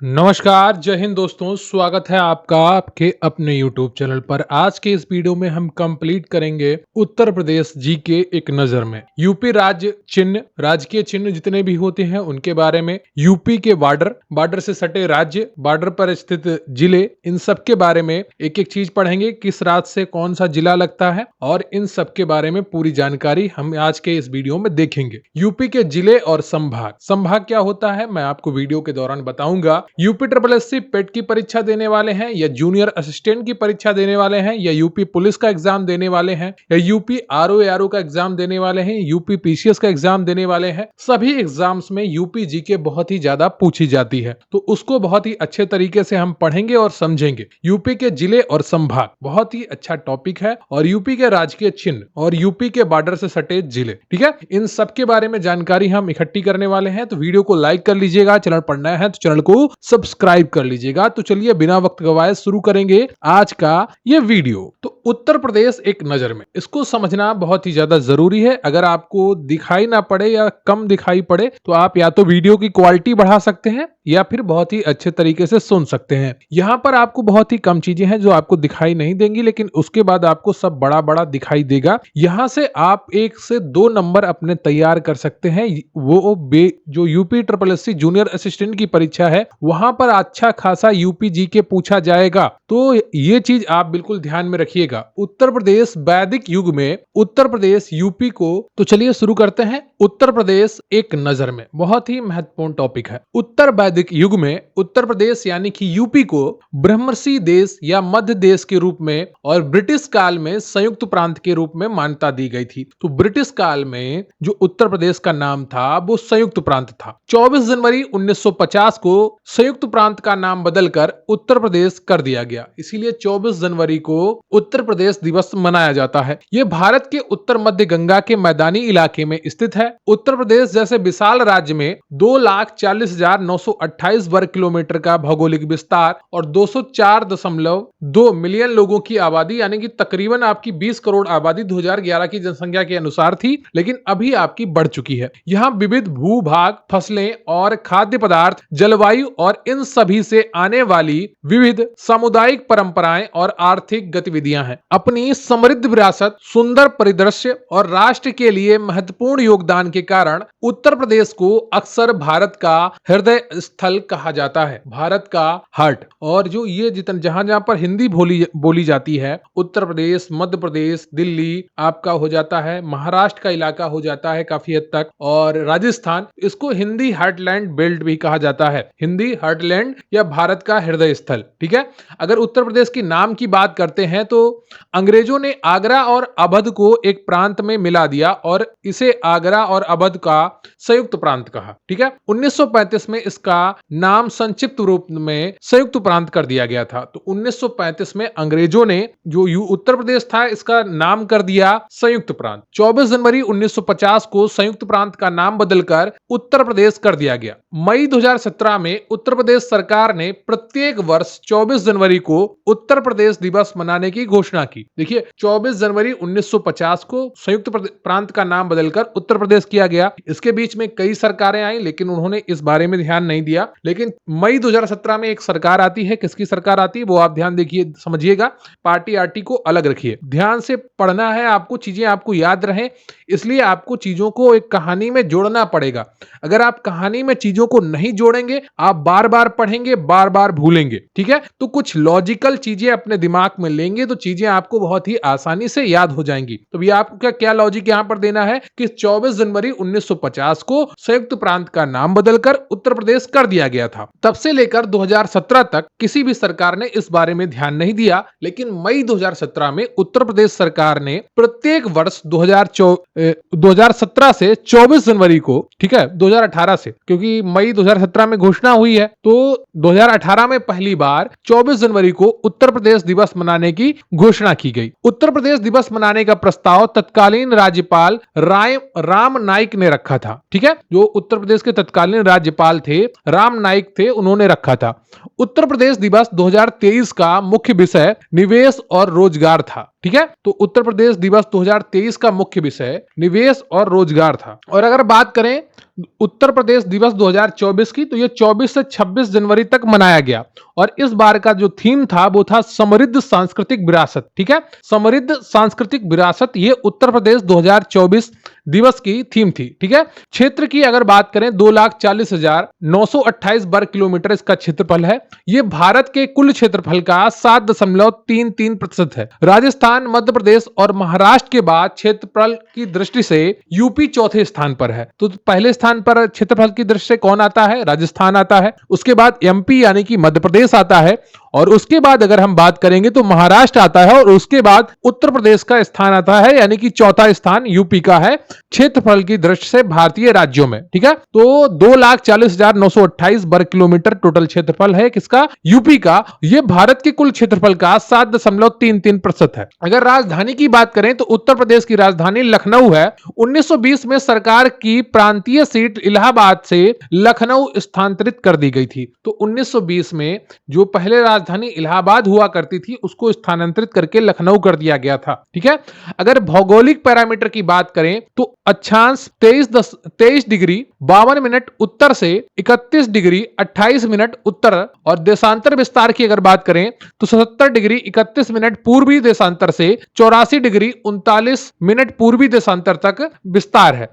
नमस्कार, जय हिंद दोस्तों। स्वागत है आपका आपके अपने YouTube चैनल पर। आज के इस वीडियो में हम कंप्लीट करेंगे उत्तर प्रदेश जीके एक नजर में। यूपी राज्य चिन्ह, राजकीय चिन्ह जितने भी होते हैं उनके बारे में, यूपी के बॉर्डर से सटे राज्य, बॉर्डर पर स्थित जिले, इन सब के बारे में एक एक चीज पढ़ेंगे। किस राज्य से कौन सा जिला लगता है और इन सब के बारे में पूरी जानकारी हम आज के इस वीडियो में देखेंगे। यूपी के जिले और संभाग क्या होता है मैं आपको वीडियो के दौरान बताऊंगा। यूपी SSC पेट की परीक्षा देने वाले हैं या जूनियर असिस्टेंट की परीक्षा देने वाले हैं या यूपी पुलिस का एग्जाम देने वाले हैं या यूपी RO का एग्जाम देने वाले हैं, यूपी PCS का एग्जाम देने वाले हैं, सभी एग्जाम्स में यूपी जीके बहुत ही ज्यादा पूछी जाती है। तो उसको बहुत ही अच्छे तरीके से हम पढ़ेंगे और समझेंगे। यूपी के जिले और संभाग बहुत ही अच्छा टॉपिक है, और यूपी के राजकीय चिन्ह और यूपी के बॉर्डर से सटे जिले, ठीक है, इन सब के बारे में जानकारी हम इकट्ठी करने वाले हैं। तो वीडियो को लाइक कर लीजिएगा, चैनल पर नया है तो चैनल को सब्सक्राइब कर लीजिएगा। तो चलिए बिना वक्त गवाए शुरू करेंगे आज का ये वीडियो। तो उत्तर प्रदेश एक नजर में, इसको समझना बहुत ही ज्यादा जरूरी है। अगर आपको दिखाई ना पड़े या कम दिखाई पड़े तो आप या तो वीडियो की क्वालिटी बढ़ा सकते हैं या फिर बहुत ही अच्छे तरीके से सुन सकते हैं। यहां पर आपको बहुत ही कम चीजें हैं जो आपको दिखाई नहीं देंगी, लेकिन उसके बाद आपको सब बड़ा बड़ा दिखाई देगा। यहां से आप 1 से 2 नंबर अपने तैयार कर सकते हैं। वो जो यूपी SSC जूनियर असिस्टेंट की परीक्षा है वहां पर अच्छा खासा यूपी जीके पूछा जाएगा। तो ये चीज आप बिल्कुल ध्यान में रखिएगा। उत्तर प्रदेश वैदिक युग में उत्तर प्रदेश यूपी को, तो चलिए शुरू करते हैं। उत्तर प्रदेश एक नजर में बहुत ही महत्वपूर्ण टॉपिक है। उत्तर वैदिक युग में उत्तर प्रदेश यानी कि यूपी को ब्रह्मर्षि देश या मध्य देश के रूप में और ब्रिटिश काल में संयुक्त प्रांत के रूप में मान्यता दी गई थी। तो ब्रिटिश काल में जो उत्तर प्रदेश का नाम था वो संयुक्त प्रांत था। 24 जनवरी 1950 को संयुक्त प्रांत का नाम बदलकर उत्तर प्रदेश कर दिया गया, इसीलिए 24 जनवरी को उत्तर प्रदेश दिवस मनाया जाता है। यह भारत के उत्तर मध्य गंगा के मैदानी इलाके में स्थित है। उत्तर प्रदेश जैसे विशाल राज्य में 2,40,928 वर्ग किलोमीटर का भौगोलिक विस्तार और 204.2 मिलियन लोगों की आबादी, यानी कि तकरीबन आपकी 20 करोड़ आबादी 2011 की जनसंख्या के अनुसार थी, लेकिन अभी आपकी बढ़ चुकी है। यहाँ विविध भूभाग, फसलें और खाद्य पदार्थ, जलवायु और इन सभी से आने वाली विविध सामुदायिक परंपराएं और आर्थिक गतिविधियां हैं। अपनी समृद्ध विरासत, सुंदर परिदृश्य और राष्ट्र के लिए महत्वपूर्ण योगदान के कारण उत्तर प्रदेश को अक्सर भारत का हृदय स्थल कहा जाता है, भारत का हार्ट। और जो ये जहां जहां पर हिंदी बोली जाती है, उत्तर प्रदेश, मध्य प्रदेश, दिल्ली आपका हो जाता है, महाराष्ट्र का इलाका हो जाता है काफी हद तक, और राजस्थान, इसको हिंदी हार्टलैंड बेल्ट भी कहा जाता है, हिंदी हार्टलैंड या भारत का हृदय स्थल, ठीक है। अगर उत्तर प्रदेश की नाम की बात करते हैं तो अंग्रेजों ने आगरा और अवध को एक प्रांत में मिला दिया और इसे आगरा और अवध का संयुक्त प्रांत कहा, ठीक है। 1935 में इसका नाम संक्षिप्त रूप में संयुक्त प्रांत कर दिया गया था। तो 1935 में अंग्रेजों ने जो उत्तर प्रदेश था इसका नाम कर दिया संयुक्त प्रांत। 24 जनवरी 1950 को संयुक्त प्रांत का नाम बदलकर उत्तर प्रदेश कर दिया गया। मई 2017 में उत्तर प्रदेश सरकार ने प्रत्येक वर्ष 24 जनवरी को उत्तर प्रदेश दिवस मनाने की घोषणा की। देखिए, 24 जनवरी 1950 को संयुक्त प्रांत का नाम बदलकर उत्तर प्रदेश किया गया। इसके बीच में कई सरकारें आई, लेकिन उन्होंने इस बारे में ध्यान नहीं दिया। लेकिन मई 2017 में एक सरकार आती है। किसकी सरकार आती है वो आप ध्यान देखिए, समझिएगा। पार्टी आर्टी को अलग रखिए, ध्यान से पढ़ना है आपको, चीजें आपको याद रहे, इसलिए आपको चीजों को एक कहानी में जोड़ना पड़ेगा। अगर आप कहानी में चीजों को नहीं जोड़ेंगे, आप बार बार पढ़ेंगे, बार बार भूलेंगे, ठीक है। तो कुछ लॉजिकल चीजें अपने दिमाग में लेंगे तो चीजें आपको बहुत ही आसानी से याद हो जाएंगी। तो ये आपको क्या लॉजिक यहां पर देना है कि 24 जनवरी 1950 को संयुक्त प्रांत का नाम बदलकर उत्तर प्रदेश कर दिया गया था। तब से लेकर 2017 तक किसी भी सरकार ने इस बारे में ध्यान नहीं दिया, लेकिन मई 2017 में उत्तर प्रदेश सरकार ने प्रत्येक वर्ष 2017 से 24 जनवरी को, ठीक है, 2018 से, क्योंकि मई 2017 में घोषणा हुई है, तो 2018 में पहली बार 24 जनवरी को उत्तर प्रदेश दिवस मनाने की घोषणा की गई। उत्तर प्रदेश दिवस मनाने का प्रस्ताव तत्कालीन राज्यपाल राम नाईक ने रखा था, ठीक है। जो उत्तर प्रदेश के तत्कालीन राज्यपाल थे, राम नाईक थे, उन्होंने रखा था। उत्तर प्रदेश दिवस 2023 का मुख्य विषय निवेश और रोजगार था, ठीक है। तो उत्तर प्रदेश दिवस 2023 का मुख्य विषय निवेश और रोजगार था। और अगर बात करें उत्तर प्रदेश दिवस 2024 की, तो ये 24 से 26 जनवरी तक मनाया गया। और इस बार का जो थीम था वो था समृद्ध सांस्कृतिक विरासत। ठीक है, समृद्ध सांस्कृतिक विरासत, ये उत्तर प्रदेश 2024 दिवस की थीम थी। ठीक है, क्षेत्र की अगर बात करें 2,40,928 वर्ग किलोमीटर इसका क्षेत्रफल है। ये भारत के कुल क्षेत्रफल का 7.33% है। राजस्थान, मध्य प्रदेश और महाराष्ट्र के बाद क्षेत्रफल की दृष्टि से यूपी चौथे स्थान पर है। तो पहले स्थान पर क्षेत्रफल की दृष्टि से कौन आता है? राजस्थान आता है। उसके बाद एमपी यानी कि मध्य प्रदेश आता है, और उसके बाद अगर हम बात करेंगे तो महाराष्ट्र आता है, और उसके बाद उत्तर प्रदेश का स्थान आता है, यानी कि चौथा स्थान यूपी का है क्षेत्रफल की दृष्टि से भारतीय राज्यों में। ठीक है, तो 2,40,928 वर्ग किलोमीटर टोटल क्षेत्रफल है किसका? यूपी का। यह भारत के कुल क्षेत्रफल का 7.33% है। अगर राजधानी की बात करें तो उत्तर प्रदेश की राजधानी लखनऊ है। 1920 में सरकार की प्रांतीय सीट इलाहाबाद से लखनऊ स्थानांतरित कर दी गई थी। तो 1920 में जो पहले राजधानी इलाहाबाद हुआ करती थी उसको स्थानांतरित करके लखनऊ कर दिया गया था। ठीक है, अगर भौगोलिक पैरामीटर की बात करें तो अक्षांश 23 डिग्री 52 मिनट उत्तर से 31 डिग्री 28 मिनट उत्तर, और देशांतर विस्तार की अगर बात करें तो 77 डिग्री 31 मिनट पूर्वी देशांतर से 84 डिग्री 39 मिनट पूर्वी देशांतर तक विस्तार है।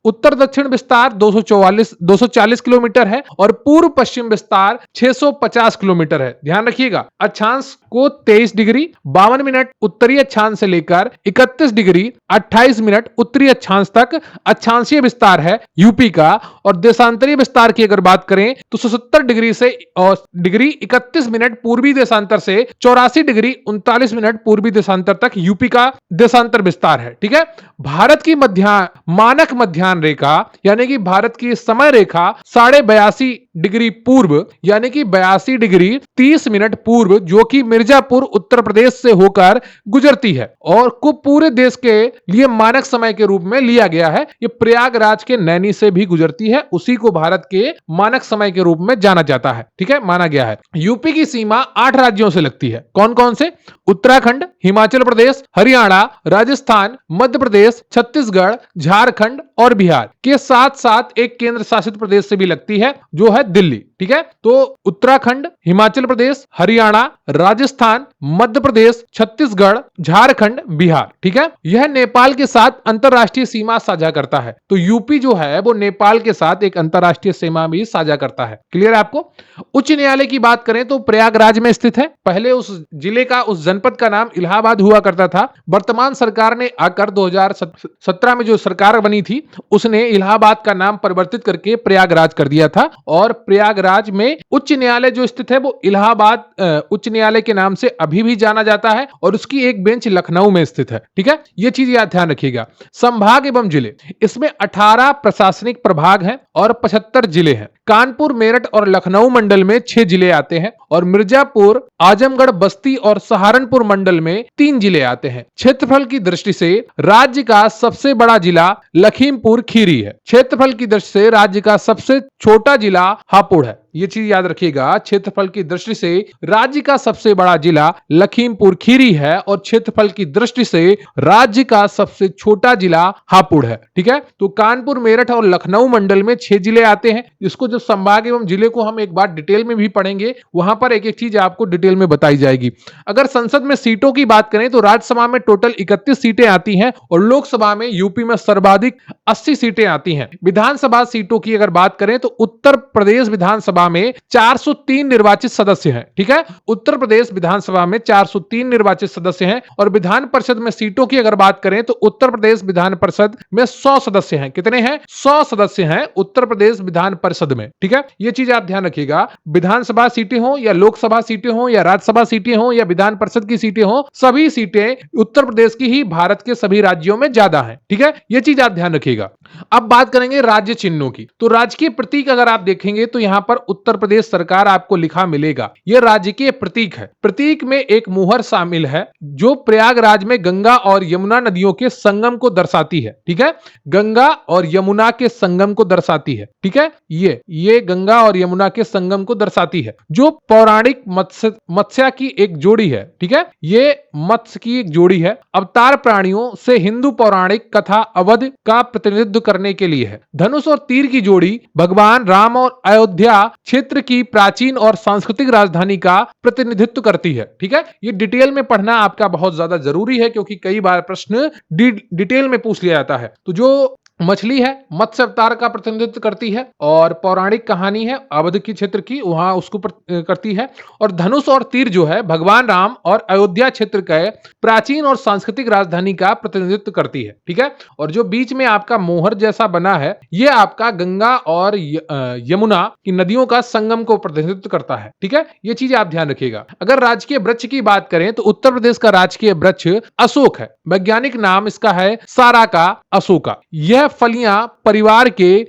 उत्तर दक्षिण विस्तार 240 किलोमीटर है, और पूर्व पश्चिम विस्तार 650 किलोमीटर है। ध्यान रखिएगा, अक्षांश को 23 डिग्री 52 मिनट उत्तरी अक्षांश से लेकर 31 डिग्री 28 मिनट उत्तरी अक्षांश तक अक्षांशीय विस्तार है यूपी का। और देशांतरीय विस्तार की अगर बात करें तो 77 डिग्री से डिग्री 31 मिनट पूर्वी देशांतर से 84 डिग्री 39 मिनट पूर्वी देशांतर तक यूपी का देशांतर विस्तार है। ठीक है, भारत की मानक मध्याह्न रेखा यानी कि भारत की समय रेखा 82.5 डिग्री पूर्व यानी कि 82 डिग्री 30 मिनट पूर्व, जो कि मिर्जापुर उत्तर प्रदेश से होकर गुजरती है, और को पूरे देश के लिए मानक समय के रूप में लिया गया है। ये प्रयागराज के नैनी से भी गुजरती है, उसी को भारत के मानक समय के रूप में जाना जाता है। ठीक है, माना गया है। यूपी की सीमा 8 राज्यों से लगती है। कौन कौन से? उत्तराखंड, हिमाचल प्रदेश, हरियाणा, राजस्थान, मध्य प्रदेश, छत्तीसगढ़, झारखंड और बिहार के साथ साथ एक केंद्र शासित प्रदेश से भी लगती है जो है दिल्ली। ठीक है, तो उत्तराखंड, हिमाचल प्रदेश, हरियाणा, राजस्थान, मध्य प्रदेश, छत्तीसगढ़, झारखंड, बिहार। ठीक है, यह नेपाल के साथ अंतरराष्ट्रीय सीमा साझा करता है। तो यूपी जो है वो नेपाल के साथ एक अंतरराष्ट्रीय सीमा भी साझा करता है। क्लियर है आपको? उच्च न्यायालय की बात करें तो प्रयागराज में स्थित है। पहले उस जिले का, उस जनपद का नाम इलाहाबाद हुआ करता था। वर्तमान सरकार ने आकर 2017 में जो सरकार बनी थी उसने इलाहाबाद का नाम परिवर्तित करके प्रयागराज कर दिया था, और प्रयागराज में उच्च न्यायालय जो स्थित है वो इलाहाबाद उच्च न्यायालय के नाम से अभी भी जाना जाता है, और उसकी एक बेंच लखनऊ में स्थित है। ठीक है, ये चीज याद ध्यान रखिएगा। संभाग एवं जिले, इसमें 18 प्रशासनिक प्रभाग हैं और 75 जिले हैं। कानपुर, मेरठ और लखनऊ मंडल में 6 जिले आते हैं, और मिर्जापुर, आजमगढ़, बस्ती और सहारनपुर मंडल में 3 जिले आते हैं। क्षेत्रफल की दृष्टि से राज्य का सबसे बड़ा जिला लखीमपुर खीरी है। क्षेत्रफल की दृष्टि से राज्य का सबसे छोटा जिला हापुड़ है। ये चीज याद रखिएगा, क्षेत्रफल की दृष्टि से राज्य का सबसे बड़ा जिला लखीमपुर खीरी है, और क्षेत्रफल की दृष्टि से राज्य का सबसे छोटा जिला हापुड़ है। ठीक है, तो कानपुर, मेरठ और लखनऊ मंडल में 6 जिले आते हैं। इसको जब संभाग एवं जिले को हम एक बार डिटेल में भी पढ़ेंगे, वहां पर एक एक चीज आपको डिटेल में बताई जाएगी। अगर संसद में सीटों की बात करें तो राज्यसभा में टोटल 31 सीटें आती हैं, और लोकसभा में यूपी में सर्वाधिक 80 सीटें आती हैं। विधानसभा सीटों की अगर बात करें तो उत्तर प्रदेश विधानसभा में 403 निर्वाचित सदस्य हैं। ठीक है, उत्तर प्रदेश विधानसभा में 403 निर्वाचित सदस्य हैं, और विधान परिषद में सीटों की अगर बात करें तो उत्तर प्रदेश विधान परिषद में 100 सदस्य हैं। कितने हैं? 100 सदस्य हैं उत्तर प्रदेश विधान परिषद में। ठीक है, ये चीज आप ध्यान रखिएगा। विधानसभा सीटें हो या लोकसभा सीटें हो या राज्यसभा सीटें हो या विधान परिषद की सीटें हो, सभी सीटें उत्तर प्रदेश की ही भारत के सभी राज्यों में ज्यादा है। ठीक है, ये चीज आप ध्यान रखिएगा। अब बात करेंगे राज्य चिन्हों की। तो राजकीय प्रतीक अगर आप देखेंगे तो यहां पर उत्तर प्रदेश सरकार आपको लिखा मिलेगा। यह राजकीय प्रतीक है। प्रतीक में एक मुहर शामिल है जो प्रयागराज में गंगा और यमुना नदियों के संगम को दर्शाती है। ठीक है, गंगा और यमुना के संगम को दर्शाती है। ठीक है, ये गंगा और यमुना के संगम को दर्शाती है, जो पौराणिक मत्स्य की एक जोड़ी है। ठीक है, ये मत्स्य की एक जोड़ी है, अवतार प्राणियों से हिंदू पौराणिक कथा अवध का प्रतिनिधित्व करने के लिए है। धनुष और तीर की जोड़ी भगवान राम और अयोध्या क्षेत्र की प्राचीन और सांस्कृतिक राजधानी का प्रतिनिधित्व करती है। ठीक है, ये डिटेल में पढ़ना आपका बहुत ज्यादा जरूरी है, क्योंकि कई बार प्रश्न डिटेल में पूछ लिया जाता है। तो जो मछली है मत्स्य अवतार का प्रतिनिधित्व करती है, और पौराणिक कहानी है अवध के क्षेत्र की, वहां उसको करती है। और धनुष और तीर जो है भगवान राम और अयोध्या क्षेत्र के प्राचीन और सांस्कृतिक राजधानी का प्रतिनिधित्व करती है। ठीक है, और जो बीच में आपका मोहर जैसा बना है, यह आपका गंगा और यमुना की नदियों का संगम को प्रतिनिधित्व करता है। ठीक है, ये चीज आप ध्यान रखिएगा। अगर राजकीय वृक्ष की बात करें तो उत्तर प्रदेश का राजकीय वृक्ष अशोक है। वैज्ञानिक नाम इसका है साराका अशोका। यह फलियां परिवार के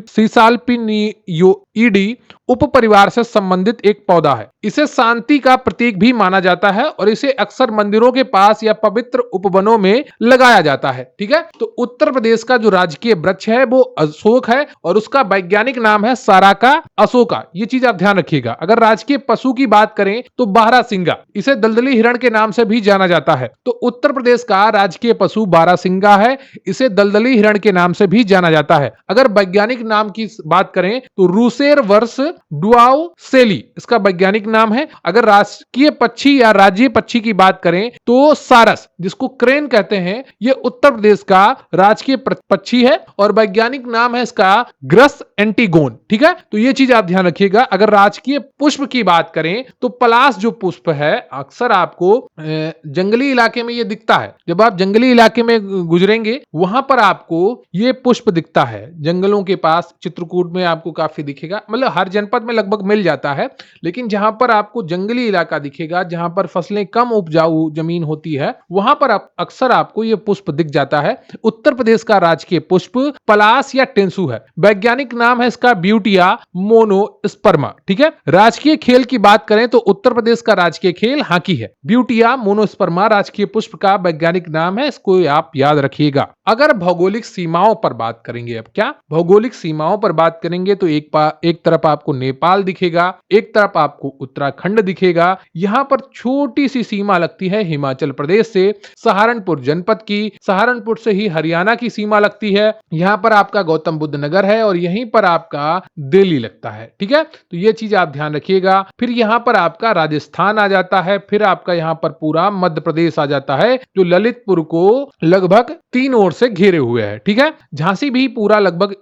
सीसाल्पिनियोइडी उप परिवार से संबंधित एक पौधा है। इसे शांति का प्रतीक भी माना जाता है और इसे अक्सर मंदिरों के पास या पवित्र उपवनों में लगाया जाता है। ठीक है, तो उत्तर प्रदेश का जो राजकीय वृक्ष है वो अशोक है और उसका वैज्ञानिक नाम है साराका अशोका। ये चीज आप ध्यान रखिएगा। अगर राजकीय पशु की बात करें तो बारहसिंगा, इसे दलदली हिरण के नाम से भी जाना जाता है। तो उत्तर प्रदेश का राजकीय पशु बारहसिंगा है, इसे दलदली हिरण के नाम से भी जाना जाता है। अगर वैज्ञानिक नाम की बात करें तो रूसेर वर्ष डुआओ सेली इसका वैज्ञानिक नाम है। अगर राष्ट्रीय पक्षी या राज्य पक्षी की बात करें तो सारस, जिसको क्रेन कहते हैं, यह उत्तर प्रदेश का राजकीय पक्षी है और वैज्ञानिक नाम है इसका ग्रस एंटीगोन। ठीक है, तो यह चीज आप ध्यान रखिएगा। अगर राजकीय पुष्प की बात करें तो पलाश जो पुष्प है अक्सर आपको जंगली इलाके में यह दिखता है। जब आप जंगली इलाके में गुजरेंगे वहां पर आपको यह पुष्प दिखता है। जंगलों के पास चित्रकूट में आपको काफी दिखेगा, मतलब हर जनपद में लगभग मिल जाता है, लेकिन जहां पर आपको जंगली इलाका दिखेगा, जहां पर फसलें कम उपजाऊ जमीन होती है, वहां पर अक्सर आपको यह पुष्प दिख जाता है। उत्तर प्रदेश का राजकीय पुष्प पलाश या टेंसू है। वैज्ञानिक नाम है इसका ब्यूटिया मोनोस्पर्मा। ठीक है, राजकीय खेल की बात करें तो उत्तर प्रदेश का राजकीय खेल हॉकी है। ब्यूटिया मोनोस्पर्मा राजकीय पुष्प का वैज्ञानिक नाम है, इसको आप याद रखिएगा। अगर भौगोलिक सीमाओं पर बात करेंगे, अब क्या भौगोलिक सीमाओं पर बात करेंगे तो एक तरफ आपको नेपाल दिखेगा, एक तरफ आपको उत्तराखंड दिखेगा। यहां पर छोटी सी सीमा लगती है हिमाचल प्रदेश से, सहारनपुर जनपद की, सहारनपुर से ही हरियाणा की सीमा लगती है। यहां पर आपका गौतम बुद्ध नगर है और यहीं पर आपका दिल्ली लगता है। ठीक है, तो यह चीज आप ध्यान रखिएगा। फिर यहां पर आपका राजस्थान आ जाता है, फिर आपका यहां पर पूरा मध्य प्रदेश आ जाता है, जो ललितपुर को लगभग 3 ओर से घेरे हुए है। ठीक है, झांसी भी पूरा लगभग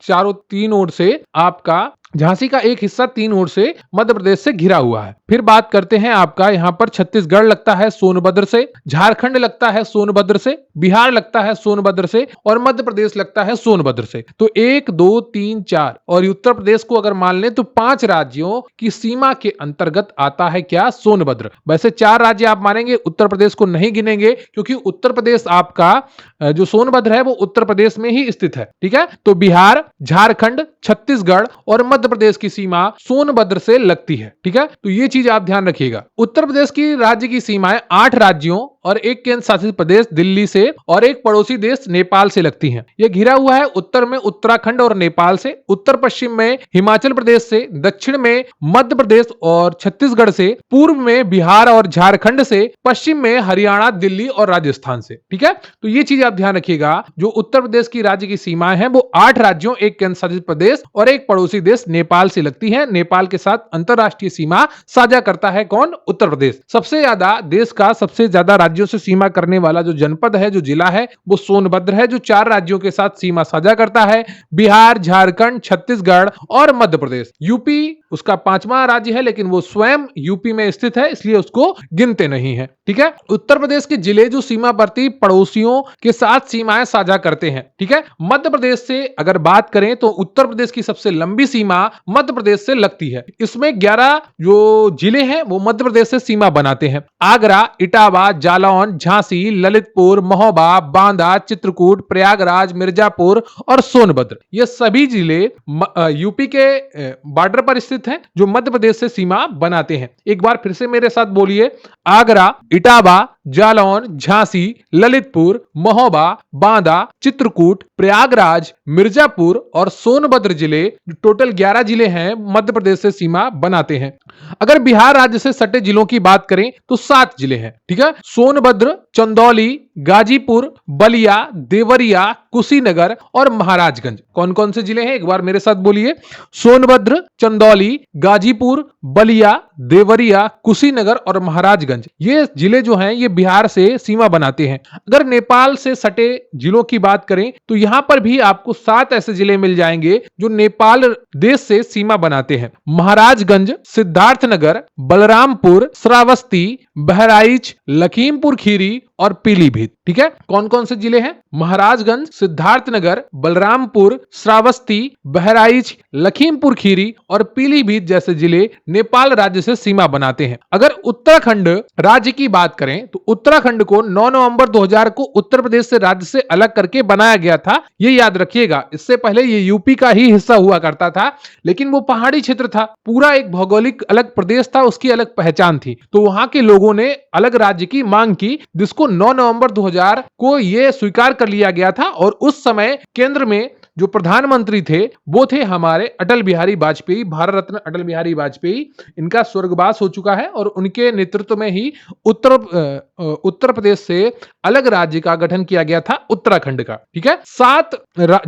चारों 3 ओर से आपका झांसी का एक हिस्सा 3 ओर से मध्य प्रदेश से घिरा हुआ है। फिर बात करते हैं आपका यहाँ पर छत्तीसगढ़ लगता है सोनभद्र से, झारखंड लगता है सोनभद्र से, बिहार लगता है सोनभद्र से और मध्य प्रदेश लगता है सोनभद्र से। तो 1 2 3 4 और उत्तर प्रदेश को अगर मान लें तो 5 राज्यों की सीमा के अंतर्गत आता है क्या, सोनभद्र। वैसे 4 राज्य आप मानेंगे, उत्तर प्रदेश को नहीं गिनेंगे क्योंकि उत्तर प्रदेश आपका जो सोनभद्र है वो उत्तर प्रदेश में ही स्थित है। ठीक है, तो बिहार, झारखंड, छत्तीसगढ़ और मध्य प्रदेश की सीमा सोनभद्र से लगती है। ठीक है, तो ये चीज आप ध्यान रखिएगा। उत्तर प्रदेश की राज्य की सीमाएं 8 राज्यों और एक केंद्र शासित प्रदेश दिल्ली से और एक पड़ोसी देश नेपाल से लगती हैं। यह घिरा हुआ है उत्तर में उत्तराखंड और नेपाल से, उत्तर पश्चिम में हिमाचल प्रदेश से, दक्षिण में मध्य प्रदेश और छत्तीसगढ़ से, पूर्व में बिहार और झारखंड से, पश्चिम में हरियाणा, दिल्ली और राजस्थान से। ठीक है, तो ये चीज आप ध्यान रखिएगा। जो उत्तर प्रदेश की राज्य की सीमाएं हैं वो 8 राज्यों, एक केंद्र शासित प्रदेश और एक पड़ोसी देश नेपाल से लगती है। नेपाल के साथ अंतरराष्ट्रीय सीमा साझा करता है कौन, उत्तर प्रदेश। सबसे ज्यादा देश का सबसे ज्यादा राज्यों से सीमा करने वाला जो जनपद है, जो जिला है, वो सोनभद्र है, जो 4 राज्यों के साथ सीमा साझा करता है, बिहार, झारखंड, छत्तीसगढ़ और मध्य प्रदेश। यूपी उसका 5वां राज्य है, लेकिन वो स्वयं यूपी में स्थित है, इसलिए उसको गिनते नहीं है। ठीक है। उत्तर प्रदेश के जिले जो सीमावर्ती पड़ोसियों के साथ सीमाएं साझा करते हैं। ठीक है। मध्य प्रदेश से अगर बात करें तो उत्तर प्रदेश की सबसे लंबी सीमा मध्य प्रदेश से लगती है। इसमें 11 जो जिले हैं वो मध्य प्रदेश से सीमा बनाते हैं। आगरा, इटावा, जालौन, झांसी, ललितपुर, महोबा, बांदा, चित्रकूट, प्रयागराज, मिर्जापुर और सोनभद्र, ये सभी जिले यूपी के बॉर्डर पर स्थित हैं जो मध्य प्रदेश से सीमा बनाते हैं। एक बार फिर से मेरे साथ बोलिए, आगरा, इटावा, जालौन, झांसी, ललितपुर, महोबा, बांदा, चित्रकूट, प्रयागराज, मिर्जापुर और सोनभद्र जिले, टोटल 11 जिले हैं, मध्य प्रदेश से सीमा बनाते हैं। अगर बिहार राज्य से सटे जिलों की बात करें तो 7 जिले हैं। ठीक है। सोनभद्र, चंदौली, गाजीपुर, बलिया, देवरिया, कुशीनगर और महाराजगंज। कौन कौन से जिले हैं, एक बार मेरे साथ बोलिए, सोनभद्र, चंदौली, गाजीपुर, बलिया, देवरिया, कुशीनगर और महाराजगंज, ये जिले जो हैं ये बिहार से सीमा बनाते हैं। अगर नेपाल से सटे जिलों की बात करें तो यहां पर भी आपको 7 ऐसे जिले मिल जाएंगे जो नेपाल देश से सीमा बनाते हैं। महाराजगंज, सिद्धार्थनगर, बलरामपुर, श्रावस्ती, बहराइच, लखीमपुर खीरी और पीलीभीत। ठीक है। कौन कौन से जिले हैं, महाराजगंज, सिद्धार्थनगर, बलरामपुर, श्रावस्ती, बहराइच, लखीमपुर खीरी और पीलीभीत जैसे जिले नेपाल राज्य से सीमा बनाते हैं। अगर उत्तराखंड राज्य की बात करें तो उत्तराखंड को 9 नवंबर 2000 को उत्तर प्रदेश से राज्य से अलग करके बनाया गया था, ये याद रखिएगा। इससे पहले ये यूपी का ही हिस्सा हुआ करता था, लेकिन वो पहाड़ी क्षेत्र था, पूरा एक भौगोलिक अलग प्रदेश था, उसकी अलग पहचान थी, तो वहां के लोगों ने अलग राज्य की मांग की, जिसको 9 नवंबर 2000 को यह स्वीकार कर लिया गया था। और उस समय केंद्र में जो प्रधानमंत्री थे वो थे हमारे अटल बिहारी वाजपेयी, भारत रत्न अटल बिहारी वाजपेयी। इनका स्वर्गवास हो चुका है और उनके नेतृत्व में ही उत्तर प्रदेश से अलग राज्य का गठन किया गया था, उत्तराखंड का। ठीक है। 7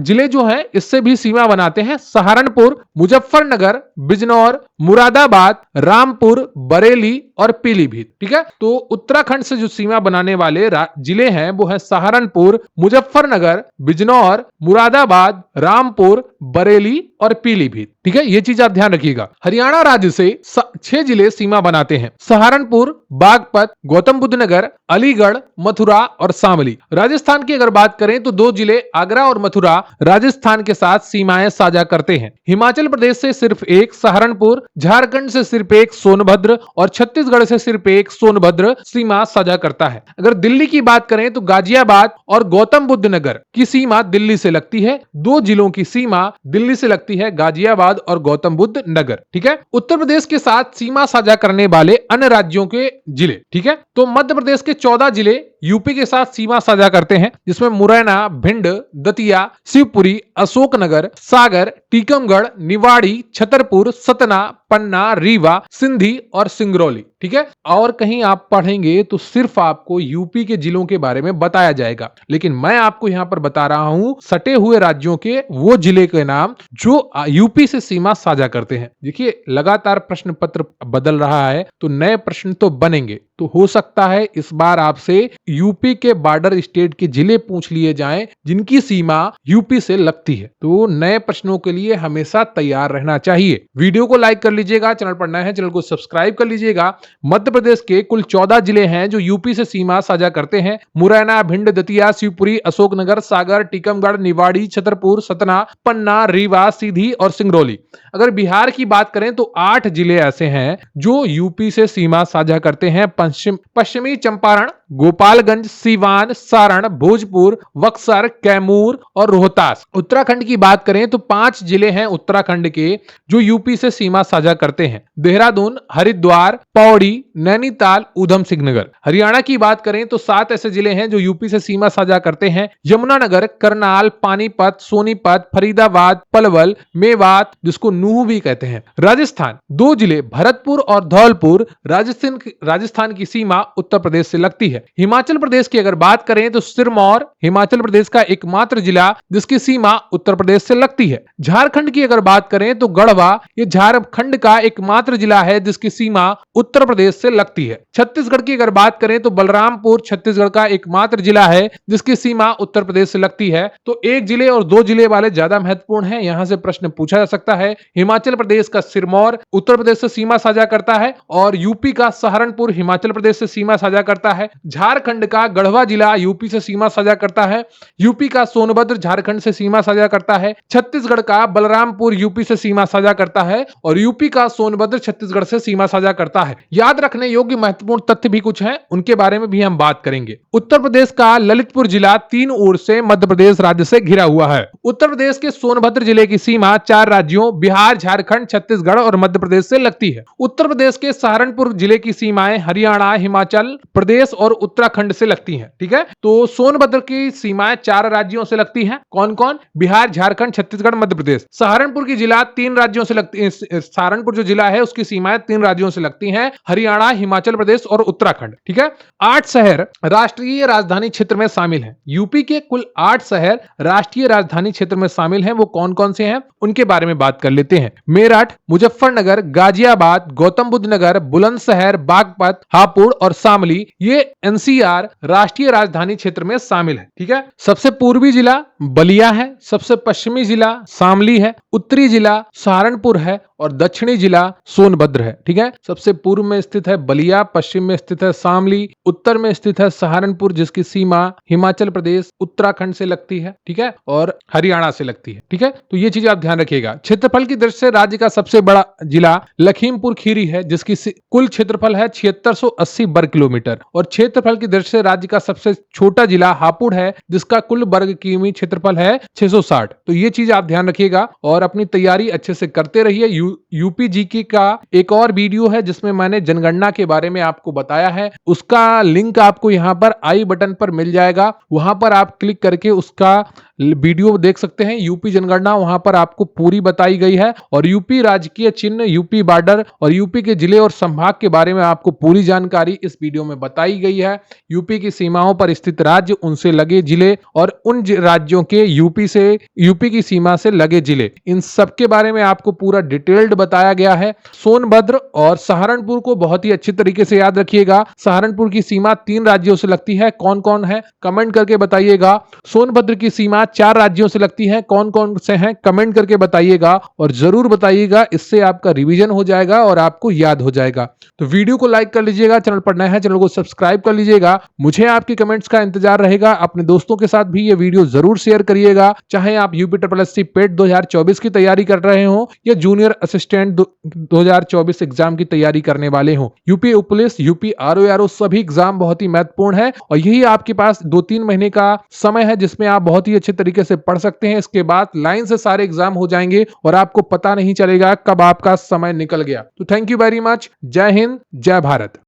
जिले जो हैं इससे भी सीमा बनाते हैं, सहारनपुर, मुजफ्फरनगर, बिजनौर, मुरादाबाद, रामपुर, बरेली और पीलीभीत। ठीक है। तो उत्तराखंड से जो सीमा बनाने वाले जिले हैं वो है सहारनपुर, मुजफ्फरनगर, बिजनौर, मुरादाबाद, रामपुर, बरेली और पीलीभीत। ठीक है। ये चीज आप ध्यान रखिएगा। हरियाणा राज्य से 6 जिले सीमा बनाते हैं, सहारनपुर, बागपत, गौतम बुद्ध नगर, अलीगढ़, मथुरा और शामली। राजस्थान की अगर बात करें तो 2 जिले आगरा और मथुरा राजस्थान के साथ सीमाएं साझा करते हैं। हिमाचल प्रदेश से सिर्फ 1 सहारनपुर, झारखंड से सिर्फ 1 सोनभद्र और छत्तीसगढ़ से सिर्फ 1 सोनभद्र सीमा साझा करता है। अगर दिल्ली की बात करें तो गाजियाबाद और गौतम बुद्ध नगर की सीमा दिल्ली से लगती है। 2 जिलों की सीमा दिल्ली से लगती है, गाजियाबाद और गौतम बुद्ध नगर। ठीक है। उत्तर प्रदेश के साथ सीमा साझा करने वाले अन्य राज्यों के जिले। ठीक है। तो मध्य प्रदेश के 14 जिले यूपी के साथ सीमा साझा करते हैं, जिसमें मुरैना, भिंड, दतिया, शिवपुरी, अशोकनगर, सागर, टीकमगढ़, निवाड़ी, छतरपुर, सतना, पन्ना, रीवा, सिंधी और सिंगरौली। ठीक है। और कहीं आप पढ़ेंगे तो सिर्फ आपको यूपी के जिलों के बारे में बताया जाएगा, लेकिन मैं आपको यहां पर बता रहा हूं सटे हुए राज्यों के वो जिले के नाम जो यूपी से सीमा साझा करते हैं। देखिए, लगातार प्रश्न पत्र बदल रहा है तो नए प्रश्न तो बनेंगे, तो हो सकता है इस बार आपसे यूपी के बॉर्डर स्टेट के जिले पूछ लिए जाएं जिनकी सीमा यूपी से लगती है। तो नए प्रश्नों के लिए हमेशा तैयार रहना चाहिए। वीडियो को लाइक कर लीजिएगा, चैनल पर नए हैं चैनल को सब्सक्राइब कर लीजिएगा। मध्य प्रदेश के कुल 14 जिले हैं जो यूपी से सीमा साझा करते हैं, मुरैना, भिंड, दतिया, शिवपुरी, अशोकनगर, सागर, टीकमगढ़, निवाड़ी, छतरपुर, सतना, पन्ना, रीवा, सीधी और सिंगरौली। अगर बिहार की बात करें तो 8 जिले ऐसे हैं जो यूपी से सीमा साझा करते हैं, पश्चिमी चंपारण, गोपालगंज, सीवान, सारण, भोजपुर, बक्सर, कैमूर और रोहतास। उत्तराखंड की बात करें तो 5 जिले हैं उत्तराखंड के जो यूपी से सीमा साझा करते हैं, देहरादून, हरिद्वार, पौड़ी, नैनीताल, ऊधम सिंह नगर। हरियाणा की बात करें तो 7 ऐसे जिले हैं जो यूपी से सीमा साझा करते हैं, यमुनानगर, करनाल, पानीपत, सोनीपत, फरीदाबाद, पलवल, मेवात जिसको नूह भी कहते हैं। राजस्थान 2 जिले भरतपुर और धौलपुर, राजस्थान की सीमा उत्तर प्रदेश से लगती है। है। हिमाचल प्रदेश की अगर बात करें तो सिरमौर हिमाचल प्रदेश का एकमात्र जिला जिसकी सीमा उत्तर प्रदेश से लगती है। झारखंड की अगर बात करें तो गढ़वा ये झारखंड का एकमात्र जिला है जिसकी सीमा उत्तर प्रदेश से लगती है। छत्तीसगढ़ की अगर बात करें तो बलरामपुर छत्तीसगढ़ का एकमात्र जिला है जिसकी सीमा उत्तर प्रदेश से लगती है। तो एक जिले और दो जिले वाले ज्यादा महत्वपूर्ण हैं, यहां से प्रश्न पूछा जा सकता है। हिमाचल प्रदेश का सिरमौर उत्तर प्रदेश से सीमा साझा करता है और यूपी का सहारनपुर हिमाचल प्रदेश से सीमा साझा करता है। झारखंड का गढ़वा जिला यूपी से सीमा साझा करता है। यूपी का सोनभद्र झारखंड से सीमा साझा करता है। छत्तीसगढ़ का बलरामपुर यूपी से सीमा साझा करता है और यूपी का सोनभद्र छत्तीसगढ़ से सीमा साझा करता है। याद रखने योग्य महत्वपूर्ण तथ्य भी कुछ हैं, उनके बारे में भी हम बात करेंगे। उत्तर प्रदेश का ललितपुर जिला तीन ओर से मध्य प्रदेश राज्य से घिरा हुआ है। उत्तर प्रदेश के सोनभद्र जिले की सीमा चार राज्यों बिहार, झारखंड, छत्तीसगढ़ और मध्य प्रदेश से लगती है। उत्तर प्रदेश के सहारनपुर जिले की सीमाएं हरियाणा, हिमाचल प्रदेश और उत्तराखंड से लगती हैं। ठीक है, तो सोनभद्र की सीमाएं चार राज्यों से लगती हैं। कौन कौन? बिहार, झारखंड, छत्तीसगढ़, मध्य प्रदेश। सहारनपुर की जिला तीन राज्यों से लगती है। सहारनपुर जो जिला है उसकी सीमाएं तीन राज्यों से लगती हैं, हरियाणा, हिमाचल प्रदेश और उत्तराखंड। ठीक है, 8 शहर राष्ट्रीय राजधानी क्षेत्र में शामिल हैं। यूपी के कुल 8 शहर राष्ट्रीय राजधानी क्षेत्र में शामिल हैं। वो कौन कौन से हैं उनके बारे में बात कर लेते हैं। मेरठ, मुजफ्फरनगर, गाजियाबाद, गौतम बुद्ध नगर, बुलंदशहर, बागपत, हापुड़ और शामली ये एनसीआर राष्ट्रीय राजधानी क्षेत्र में शामिल है। ठीक है, सबसे पूर्वी जिला बलिया है, सबसे पश्चिमी जिला शामली है, उत्तरी जिला सहारनपुर है और दक्षिणी जिला सोनभद्र है। ठीक है, सबसे पूर्व में स्थित है बलिया, पश्चिम में स्थित है शामली, उत्तर में स्थित है सहारनपुर जिसकी सीमा हिमाचल प्रदेश, उत्तराखंड से लगती है। ठीक है, और हरियाणा से लगती है। ठीक है, तो ये चीज आप ध्यान रखिएगा। क्षेत्रफल की दृष्टि से राज्य का सबसे बड़ा जिला लखीमपुर खीरी है जिसकी कुल क्षेत्रफल है 7680 वर्ग किलोमीटर और क्षेत्रफल की दृष्टि से राज्य का सबसे छोटा जिला हापुड़ है जिसका कुल वर्ग किमी क्षेत्रफल है 660। तो ये चीज आप ध्यान रखिएगा और अपनी तैयारी अच्छे से करते रहिए। यूपी जीके का एक और वीडियो है जिसमें मैंने जनगणना के बारे में आपको बताया है, उसका लिंक आपको यहां पर आई बटन पर मिल जाएगा, वहां पर आप क्लिक करके उसका वीडियो देख सकते हैं। यूपी जनगणना वहां पर आपको पूरी बताई गई है और यूपी राजकीय चिन्ह, यूपी बॉर्डर और यूपी के जिले और संभाग के बारे में आपको पूरी जानकारी इस वीडियो में बताई गई है। यूपी की सीमाओं पर स्थित राज्य, उनसे लगे जिले और उन राज्यों के यूपी की सीमा से लगे जिले, इन सब के बारे में आपको पूरा डिटेल्ड बताया गया है। सोनभद्र और सहारनपुर को बहुत ही अच्छी तरीके से याद रखिएगा। सहारनपुर की सीमा 3 राज्यों से लगती है, कौन कौन है कमेंट करके बताइएगा। सोनभद्र की सीमा 4 राज्यों से लगती है, कौन कौन से हैं कमेंट करके बताइएगा और जरूर बताइएगा, इससे आपका रिवीजन हो जाएगा और आपको याद हो जाएगा। तो वीडियो को लाइक कर लीजिएगा, चैनल पर नए हैं चैनल को सब्सक्राइब कर लीजिएगा। मुझे आपके कमेंट्स का इंतजार रहेगा। अपने दोस्तों के साथ भी ये वीडियो जरूर शेयर करिएगा, चाहे आप यूपी पेट 2024 की तैयारी कर रहे हो या जूनियर असिस्टेंट 2024 एग्जाम की तैयारी करने वाले हो। यूपी पुलिस, यूपी आरओ सभी एग्जाम बहुत ही महत्वपूर्ण है और यही आपके पास 2-3 महीने का समय है जिसमें आप बहुत ही अच्छे तरीके से पढ़ सकते हैं। इसके बाद लाइन से सारे एग्जाम हो जाएंगे और आपको पता नहीं चलेगा कब आपका समय निकल गया। तो थैंक यू वेरी मच। जय हिंद, जय भारत।